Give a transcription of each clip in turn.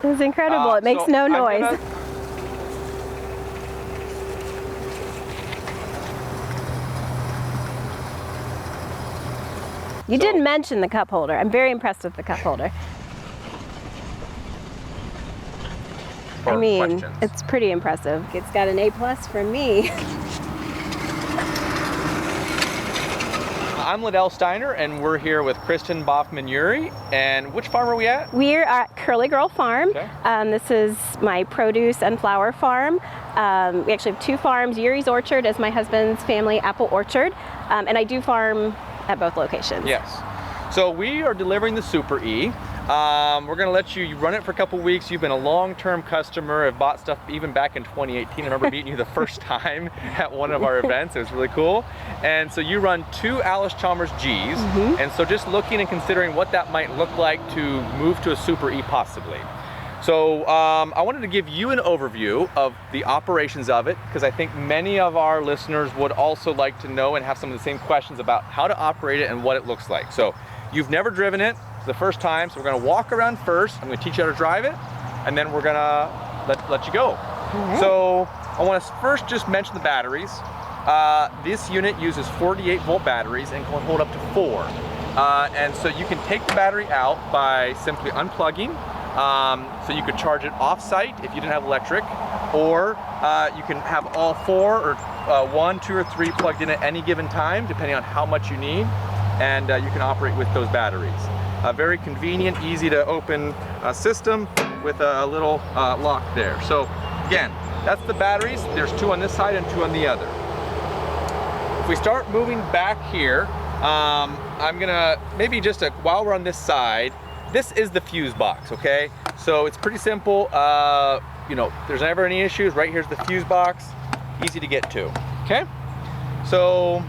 is incredible. It makes no noise. You didn't mention the cup holder. I'm very impressed with the cup holder. I mean, it's pretty impressive. It's got an A+ from me. I'm Lydell Steiner, and we're here with Kristen Baughman Yeary. And which farm are we at? We're at Curly Girl Farm. Okay. This is my produce and flower farm. We actually have two farms. Yeary's Orchard is my husband's family apple orchard. And I do farm at both locations. Yes. So we are delivering the Super E. We're going to let you run it for a couple weeks. You've been a long-term customer. I've bought stuff even back in 2018. I remember meeting you the first time at one of our events. It was really cool. And so you run 2 Alice Chalmers Gs. And so just looking and considering what that might look like to move to a Super E possibly. So I wanted to give you an overview of the operations of it, because I think many of our listeners would also like to know and have some of the same questions about how to operate it and what it looks like. So you've never driven it. It's the first time, so we're going to walk around first. I'm going to teach you how to drive it, and then we're going to let you go. So I want to first just mention the batteries. This unit uses 48-volt batteries and can hold up to 4. And so you can take the battery out by simply unplugging. So you could charge it off-site if you didn't have electric, or you can have all 4 or 1, 2, or 3 plugged in at any given time, depending on how much you need, and you can operate with those batteries. A very convenient, easy to open system with a little lock there. So again, that's the batteries. There's 2 on this side and 2 on the other. If we start moving back here, I'm gonna maybe just while we're on this side, this is the fuse box, okay? So it's pretty simple. You know, there's never any issues. Right here's the fuse box, easy to get to, okay? So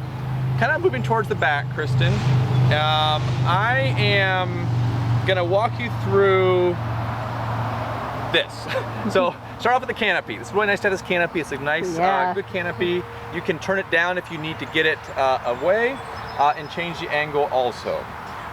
kind of moving towards the back, Kristen. I am gonna walk you through this. So start off with the canopy. It's really nice to have this canopy. It's a nice, good canopy. You can turn it down if you need to get it away and change the angle also.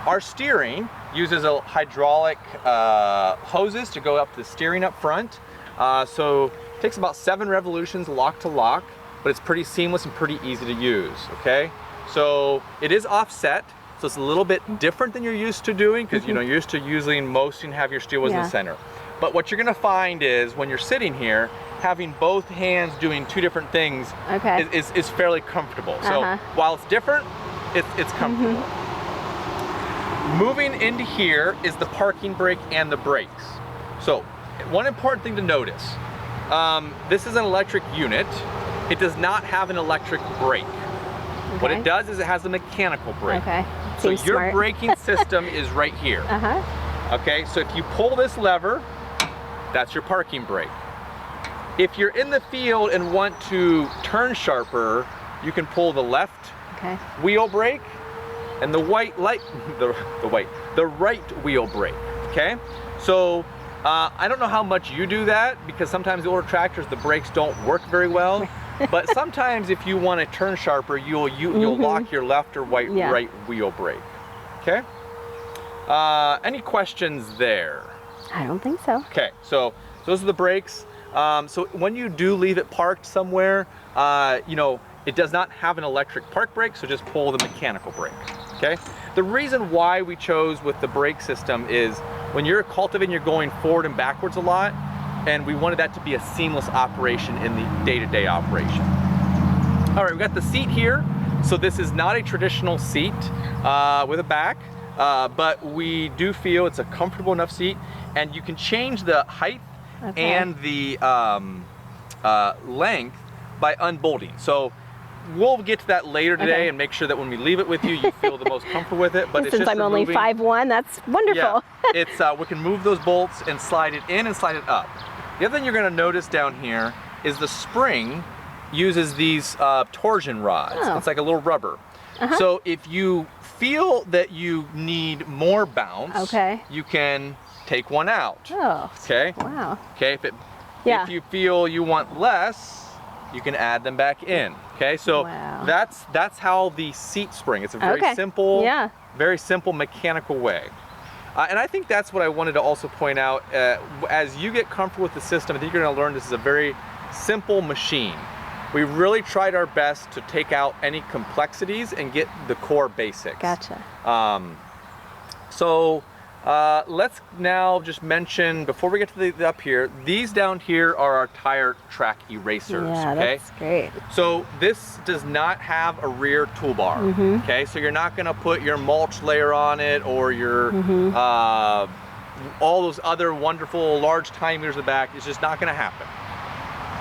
Our steering uses a hydraulic hoses to go up the steering up front. So it takes about 7 revolutions lock to lock, but it's pretty seamless and pretty easy to use, okay? So it is offset, so it's a little bit different than you're used to doing, because you know, you're used to usually most and have your steel wheels in the center. But what you're gonna find is when you're sitting here, having both hands doing 2 different things is fairly comfortable. So while it's different, it's comfortable. Moving into here is the parking brake and the brakes. So one important thing to notice, this is an electric unit. It does not have an electric brake. What it does is it has a mechanical brake. So your braking system is right here. Okay, so if you pull this lever, that's your parking brake. If you're in the field and want to turn sharper, you can pull the left wheel brake and the right wheel brake, okay? So I don't know how much you do that, because sometimes the older tractors, the brakes don't work very well. But sometimes if you want to turn sharper, you'll lock your left or right wheel brake, okay? Any questions there? I don't think so. Okay, so those are the brakes. So when you do leave it parked somewhere, you know, it does not have an electric park brake, so just pull the mechanical brake, okay? The reason why we chose with the brake system is when you're cultivating, you're going forward and backwards a lot, and we wanted that to be a seamless operation in the day-to-day operation. All right, we've got the seat here. So this is not a traditional seat with a back, but we do feel it's a comfortable enough seat, and you can change the height and the length by unbolting. So we'll get to that later today and make sure that when we leave it with you, you feel the most comfortable with it. But since it's I'm only 5'1", that's wonderful. Yeah, it's we can move those bolts and slide it in and slide it up. The other thing you're going to notice down here is the spring uses these torsion rods. It's like a little rubber. So if you feel that you need more bounce, you can take one out. Okay. Wow. Okay. If you feel you want less, you can add them back in. Okay. So that's how the seat spring. It's a very simple, very simple mechanical way. And I think that's what I wanted to also point out. As you get comfortable with the system, I think you're going to learn this is a very simple machine. We really tried our best to take out any complexities and get the core basics. Gotcha. Let's now just mention, before we get to the up here, these down here are our tire track erasers. Yeah, okay? that's great. So this does not have a rear toolbar. Okay, so you're not going to put your mulch layer on it or your all those other wonderful large time meters in the back. It's just not going to happen.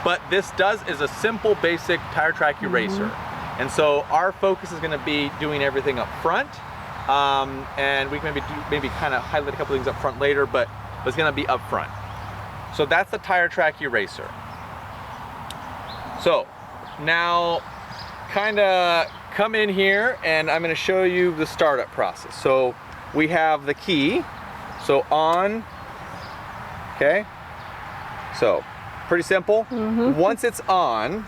But this is a simple, basic tire track eraser. And so our focus is going to be doing everything up front. And we can maybe kind of highlight a couple things up front later, but it's going to be up front. So that's the tire track eraser. So now kind of come in here and I'm going to show you the startup process. So we have the key, so on, okay, so pretty simple. Once it's on,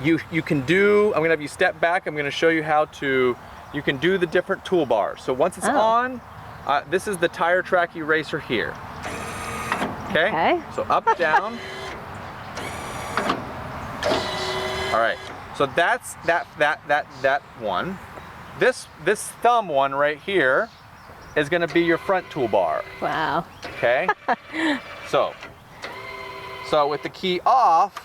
you can do, I'm gonna have you step back, I'm gonna show you how you can do the different toolbars. So once it's on, this is the tire track eraser here. Okay? So up, down. All right, so that's that one. This thumb one right here is gonna be your front toolbar. Wow. Okay? So with the key off,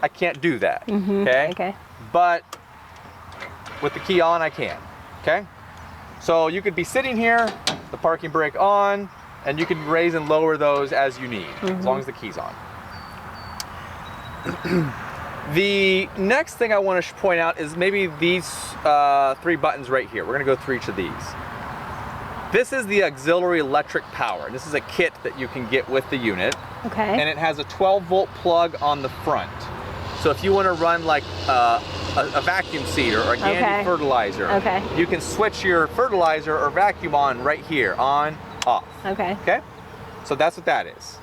I can't do that, okay? But with the key on, I can, okay? So you could be sitting here, the parking brake on, and you can raise and lower those as you need, as long as the key's on. The next thing I want to point out is maybe these 3 buttons right here. We're gonna go through each of these. This is the auxiliary electric power. This is a kit that you can get with the unit. Okay. And it has a 12-volt plug on the front. So if you want to run like a vacuum seeder or a Gandy fertilizer, you can switch your fertilizer or vacuum on right here, on, off. Okay? So that's what that is.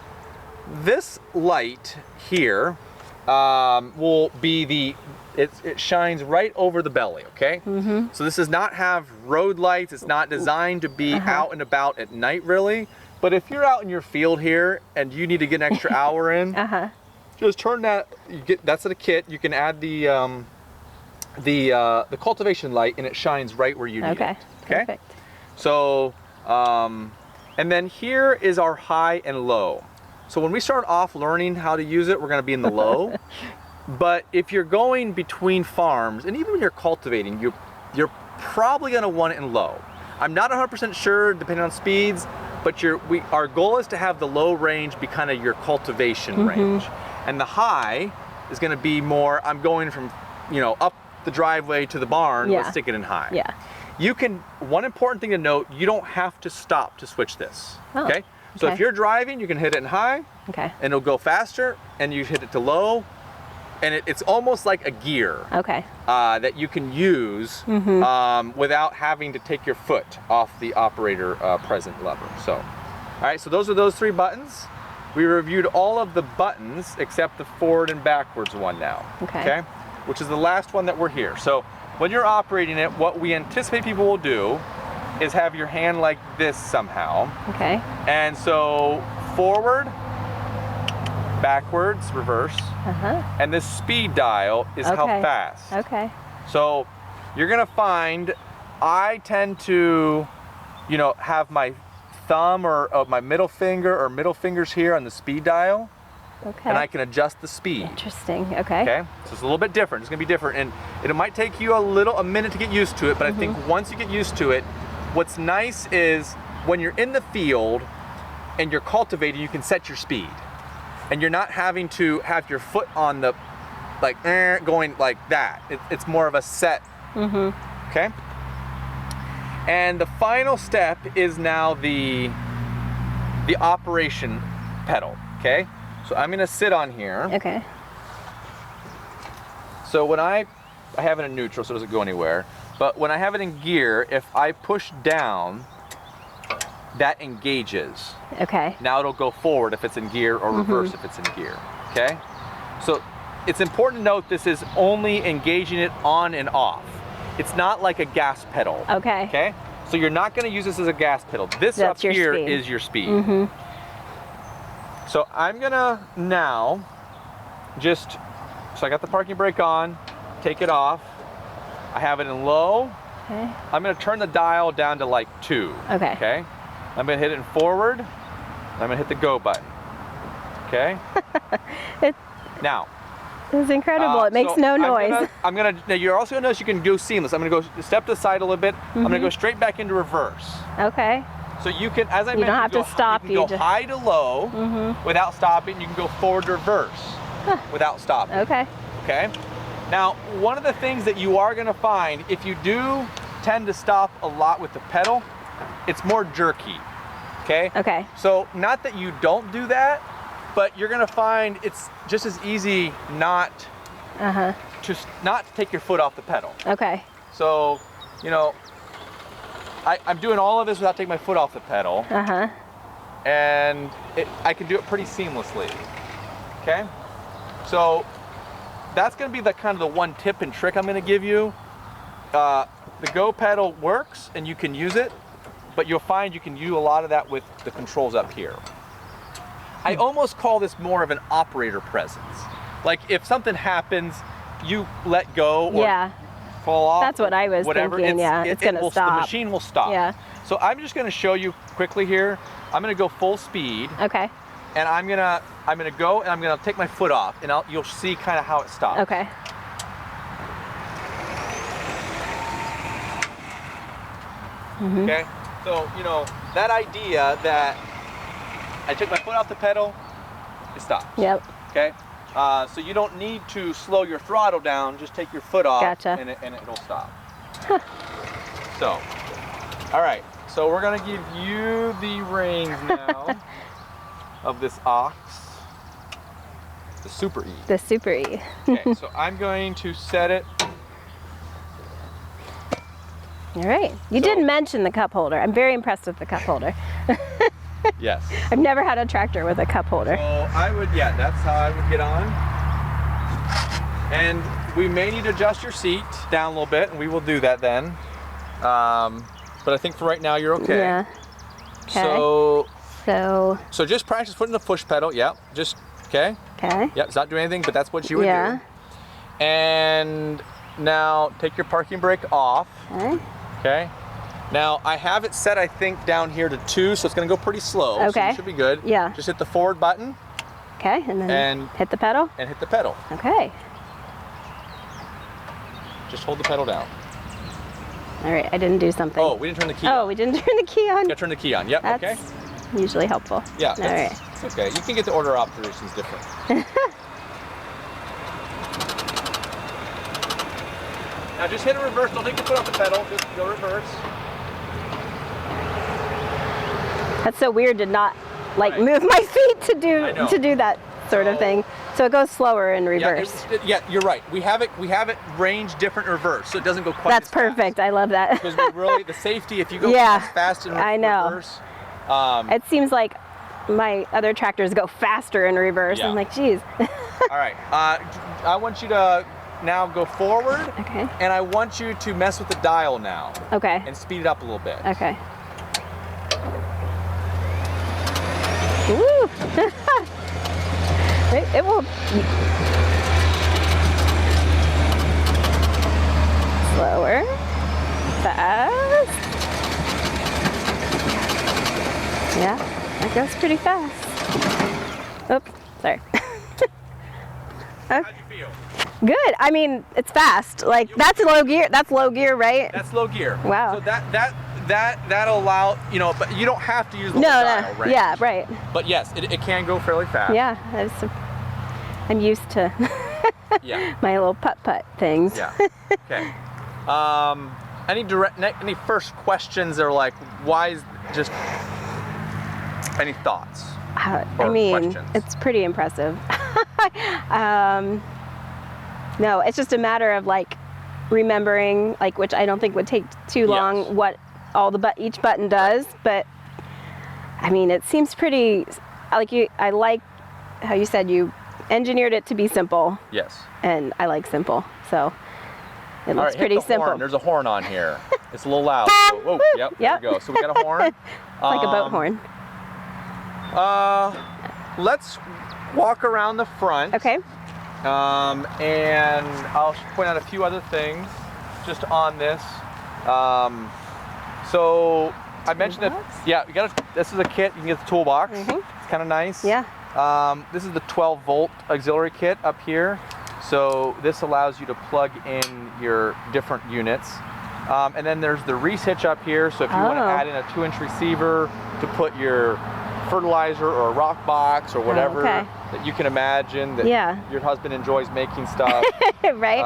This light here will be it shines right over the belly, okay? So this does not have road lights. It's not designed to be out and about at night, really. But if you're out in your field here and you need to get an extra hour in, just turn that. That's the kit. You can add the cultivation light, and it shines right where you need it. Okay. Perfect. So, and then here is our high and low. So when we start off learning how to use it, we're going to be in the low. But if you're going between farms, and even when you're cultivating, you're probably going to want it in low. I'm not 100% sure, depending on speeds, but our goal is to have the low range be kind of your cultivation range. And the high is going to be more, I'm going from, up the driveway to the barn, let's stick it in high. One important thing to note, you don't have to stop to switch this, okay? So if you're driving, you can hit it in high, and it'll go faster, and you hit it to low, and it's almost like a gear that you can use without having to take your foot off the operator present lever. So, all right, so those are those 3 buttons. We reviewed all of the buttons except the forward and backwards one now, okay? Which is the last one that we're here. So when you're operating it, what we anticipate people will do is have your hand like this somehow. And so forward, backwards, reverse, and this speed dial is how fast. So you're gonna find I tend to, have my thumb or my middle finger or middle fingers here on the speed dial, and I can adjust the speed. Interesting. So it's a little bit different. It's gonna be different, and it might take you a minute to get used to it, but I think once you get used to it, what's nice is when you're in the field and you're cultivating, you can set your speed, and you're not having to have your foot on the going like that. It's more of a set. Okay. And the final step is now the operation pedal, okay? So I'm gonna sit on here. So when I have it in neutral, so it doesn't go anywhere, but when I have it in gear, if I push down, that engages. Now it'll go forward if it's in gear or reverse if it's in gear, okay? So it's important to note this is only engaging it on and off. It's not like a gas pedal. Okay? So you're not going to use this as a gas pedal. This That's up your here speed. is your speed. So I'm going to now just, so I got the parking brake on, take it off. I have it in low. Okay. I'm going to turn the dial down to like 2. Okay. Okay. I'm going to hit it in forward. I'm going to hit the go button. Okay. Now. It's incredible. It makes no noise. Now you're also gonna notice you can go seamless. I'm gonna go step to the side a little bit. I'm gonna go straight back into reverse. Okay. So you can, as I mentioned, you don't have to stop. You can go high to low without stopping. You can go forward to reverse without stopping. Okay. Okay. Now, one of the things that you are gonna find, if you do tend to stop a lot with the pedal, it's more jerky. Okay. Okay. So not that you don't do that, but you're gonna find it's just as easy not to take your foot off the pedal. Okay. So, you know, I'm doing all of this without taking my foot off the pedal. And I can do it pretty seamlessly. Okay? So that's gonna be the kind of the one tip and trick I'm gonna give you. The go pedal works and you can use it, but you'll find you can do a lot of that with the controls up here. I almost call this more of an operator presence. Like if something happens, you let go or fall off. That's what I was thinking. It's gonna stop. The machine will stop. Yeah. So I'm just gonna show you quickly here. I'm gonna go full speed. Okay. And I'm gonna go and I'm gonna take my foot off and you'll see kind of how it stops. Okay. Okay. So you know that idea that I took my foot off the pedal, it stops. Yep. Okay. So you don't need to slow your throttle down. Just take your foot off, and it'll stop. So, all right. So we're gonna give you the reins now of this ox, the Super E. The Super E. Okay. So I'm going to set it. All right. You did mention the cup holder. I'm very impressed with the cup holder. Yes. I've never had a tractor with a cup holder. So I would, that's how I would get on. And we may need to adjust your seat down a little bit, and we will do that then. But I think for right now you're okay. Yeah. Okay. So just practice putting the push pedal. Yep. Just okay. Okay. Yep. It's not doing anything, but that's what you would do. And now take your parking brake off. Okay. Okay. Now I have it set, I think, down here to 2, so it's going to go pretty slow. Okay. So you should be good. Yeah. Just hit the forward button. Okay, and then hit the pedal. And hit the pedal. Okay. Just hold the pedal down. All right, I didn't do something. Oh, we didn't turn the key on. Oh, we didn't turn the key on. You gotta turn the key on. Yep. That's okay. Usually helpful. Yeah. All right. It's okay. You can get the order of operations different. Now just hit a reverse. Don't take your foot off the pedal. Just go reverse. That's so weird to not move my feet to do that sort of thing. So it goes slower in reverse. Yeah, you're right. We have it range different in reverse, so it doesn't go quite. That's as perfect. fast. I love that. Because really, the safety, if you go fast in reverse. It seems like my other tractors go faster in reverse. Yeah. I'm like, geez. All right. I want you to now go forward. Okay. And I want you to mess with the dial now. Okay. And speed it up a little bit. Okay. Woo! It will. Slower. Fast. Yeah, that goes pretty fast. Oops, sorry. How'd you feel? Good. I mean, it's fast. Like that's low gear. That's low gear, right? That's low gear. Wow. So that'll allow, but you don't have to use the whole dial, right? Yeah, right. But yes, it can go fairly fast. Yeah, I'm used to my little putt-putt things. Yeah. Okay. Any first questions or why is just any thoughts? I mean, questions? It's pretty impressive. No, it's just a matter of remembering, which I don't think would take too long, what each button does. But I mean, it seems pretty. I like how you said you engineered it to be simple. Yes. And I like simple, so it looks pretty simple. Horn. There's a horn on here. It's a little loud. So, whoa, yep, there we go. So we got a horn. It's like a boat horn. Let's walk around the front. Okay. And I'll point out a few other things just on this. So I mentioned that, yeah, this is a kit. You can get the toolbox. It's kind of nice. Yeah. This is the 12-volt auxiliary kit up here. So this allows you to plug in your different units. And then there's the reese hitch up here. So if you want to add in a 2-inch receiver to put your fertilizer or a rock box or whatever that you can imagine that your husband enjoys making stuff. Right.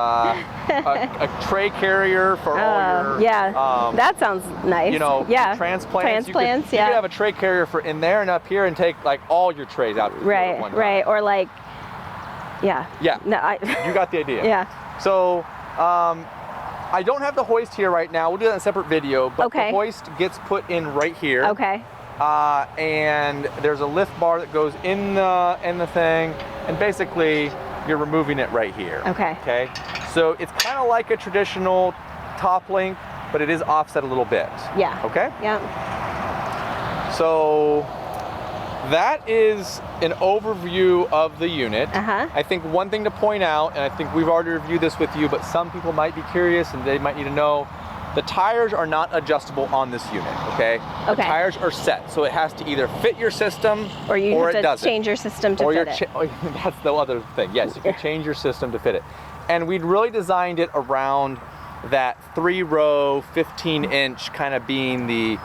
A tray carrier for all your that sounds nice. You know, transplants. You could have a tray carrier for in there and up here and take like all your trays out. Right. Right. Or like, yeah. No, you got the idea. Yeah. So I don't have the hoist here right now. We'll do that in a separate video. But the hoist gets put in right here. Okay. And there's a lift bar that goes in the thing, and basically you're removing it right here. Okay. Okay. So it's kind of like a traditional top link, but it is offset a little bit. Yeah. Okay. Yeah. So that is an overview of the unit. I think one thing to point out, and I think we've already reviewed this with you, but some people might be curious and they might need to know, the tires are not adjustable on this unit, okay? The tires are set, so it has to either fit your system or you have to change your system to fit it. That's the other thing. Yes, you can change your system to fit it. And we'd really designed it around that 3-row, 15-inch kind of being the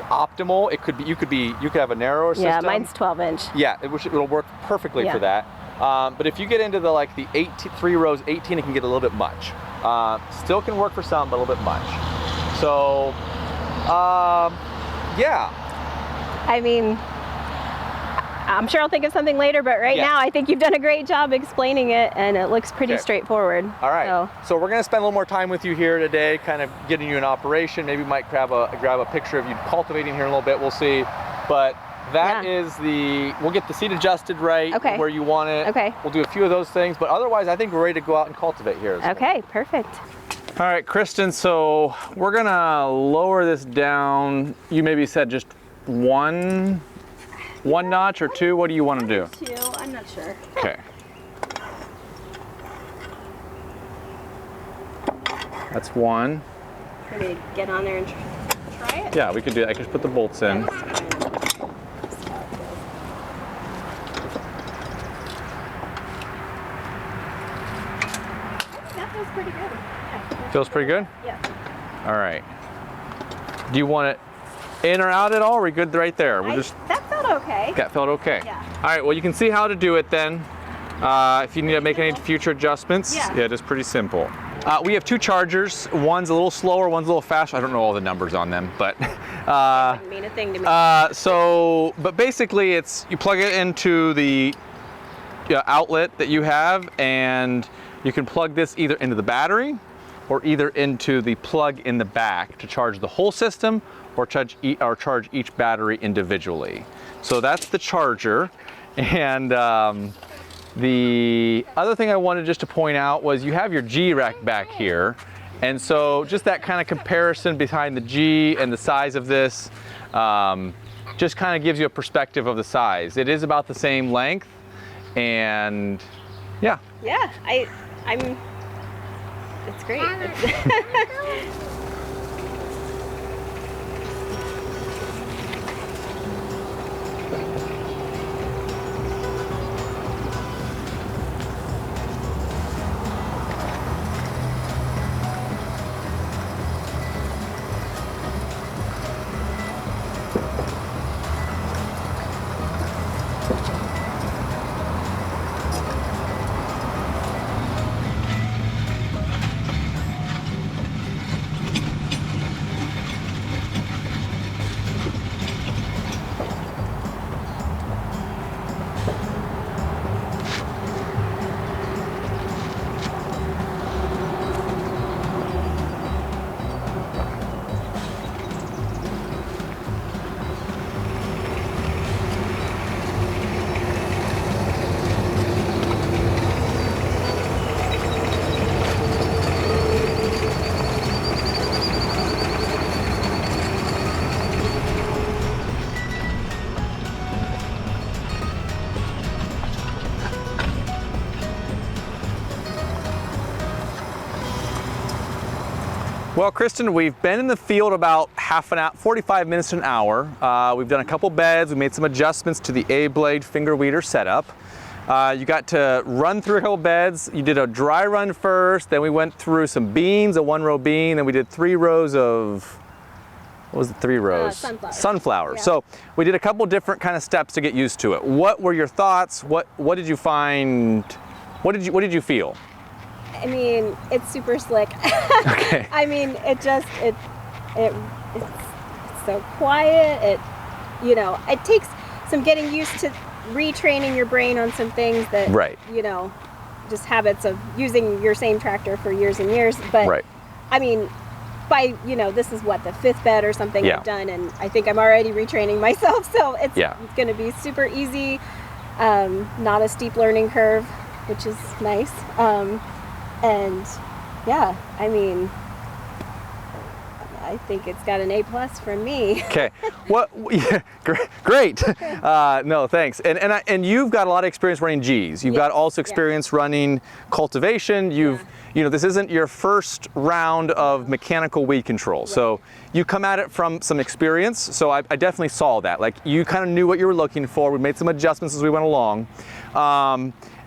optimal. It could be you could have a narrower system. Yeah, mine's 12-inch. Yeah, it'll work perfectly for that. But if you get into the 3 rows, 18, it can get a little bit much. Still can work for some, but a little bit much. So, yeah. I mean, I'm sure I'll think of something later, but right now I think you've done a great job explaining it, and it looks pretty straightforward. All right. So we're going to spend a little more time with you here today, kind of getting you in operation. Maybe we might grab a picture of you cultivating here in a little bit. We'll see. But that is we'll get the seat adjusted right where you want it. Okay. We'll do a few of those things, but otherwise I think we're ready to go out and cultivate here. Okay, perfect. All right, Kristen, so we're gonna lower this down. You maybe said just one notch or two. What do you want to do? 2, I'm not sure. Okay. That's 1. Can we get on there and try it? Yeah, we could do that. I could just put the bolts in. That feels pretty good. Feels pretty good? Yeah. All right. Do you want it in or out at all? Or are we good right there? That felt okay. That felt okay. Yeah. All right, well, you can see how to do it then. If you need to make any future adjustments, it is pretty simple. We have 2 chargers. One's a little slower, one's a little faster. I don't know all the numbers on them, but that wouldn't mean a thing to me. but basically you plug it into the outlet that you have, and you can plug this either into the battery or either into the plug in the back to charge the whole system or charge each battery individually. So that's the charger. And the other thing I wanted just to point out was you have your G rack back here. And so just that kind of comparison behind the G and the size of this just kind of gives you a perspective of the size. It is about the same length, and yeah. Yeah, it's great. Well, Kristen, we've been in the field about half an hour, 45 minutes to an hour. We've done a couple beds. We made some adjustments to the A-blade finger weeder setup. You got to run through a couple beds. You did a dry run first, then we went through some beans, a 1-row bean, then we did 3 rows of, what was it, 3 rows? Sunflower. Yeah. So we did a couple different kind of steps to get used to it. What were your thoughts? What did you find? What did you feel? I mean, it's super slick. Okay. I mean, it's so quiet. It takes some getting used to retraining your brain on some things that, right. Just habits of using your same tractor for years and years. But right. I mean, by, this is what, the 5th bed or something Yeah. I've done, and I think I'm already retraining myself. So it's Yeah. going to be super easy. Not a steep learning curve, which is nice. And yeah, I mean, I think it's got an A+ from me. Okay. What? Yeah, great. No, thanks. And you've got a lot of experience running Gs. You've got also experience running cultivation. This isn't your first round of mechanical weed control. Right. So you come at it from some experience. So I definitely saw that. Like, you kind of knew what you were looking for. We made some adjustments as we went along.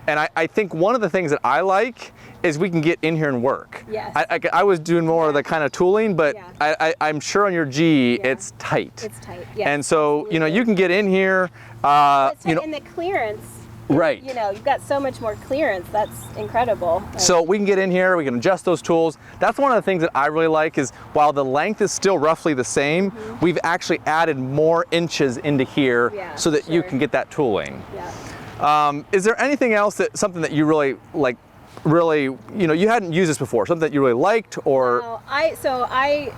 And I think one of the things that I like is we can get in here and work. Yes. I was doing more of the kind of tooling, but Yeah. I'm sure on your G, it's tight. It's tight, yeah. And so, you can get in here, And the clearance, right. you've got so much more clearance. That's incredible. So we can get in here, we can adjust those tools. That's one of the things that I really like is while the length is still roughly the same, we've actually added more inches into here so that you can get that tooling. Yeah. Is there anything else something that you really like, you hadn't used this before, something that you really liked, or? Well, I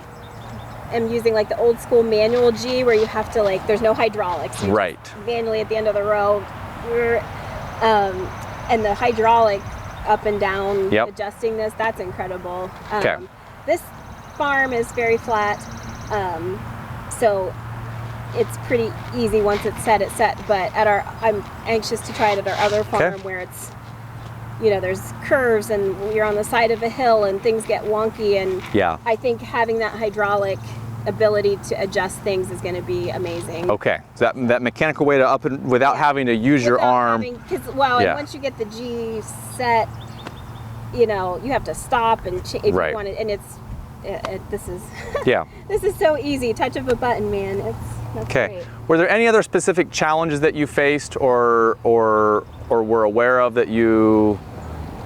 am using like the old school manual G where you have to there's no hydraulics. You right. just manually at the end of the row, and the hydraulic up and down adjusting this, that's incredible. Okay. This farm is very flat, so it's pretty easy once it's set, but I'm anxious to try it at our other farm where it's, there's curves and you're on the side of a hill and things get wonky, and I think having that hydraulic ability to adjust things is going to be amazing. Okay, so that mechanical way to up and without having to use your arm. And once you get the G set, you have to stop and if you want it, and this is this is so easy, touch of a button, man. That's great. Were there any other specific challenges that you faced or were aware of that you?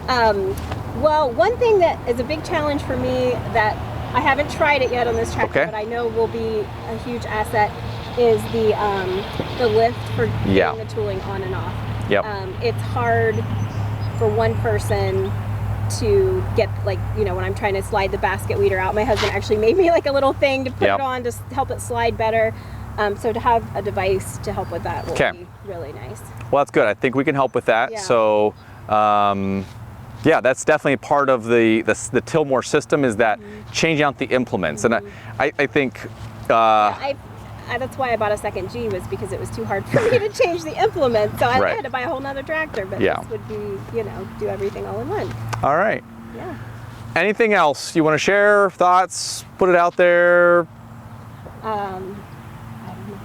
Well, one thing that is a big challenge for me that I haven't tried it yet on this tractor, but I know will be a huge asset is the lift for getting the tooling on and off. Yep. It's hard for one person to get, when I'm trying to slide the basket weeder out. My husband actually made me a little thing to put it on to help it slide better. So to have a device to help with that will be really nice. Well, that's good. I think we can help with that. Yeah. So, that's definitely part of the Tilmor system is that changing out the implements. And I think... that's why I bought a second G, was because it was too hard for me to change the implements. So I had to buy a whole nother tractor, but this would be, do everything all in one. All right. Yeah. Anything else you want to share? Thoughts? Put it out there?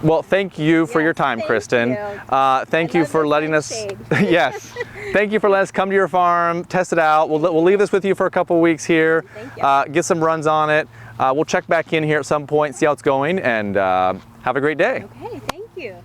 Well, thank you for your time, Kristen. Thank you for letting us. Yes, thank you for letting us come to your farm, test it out. We'll leave this with you for a couple of weeks here. Get some runs on it. We'll check back in here at some point, see how it's going, and have a great day. Okay, thank you.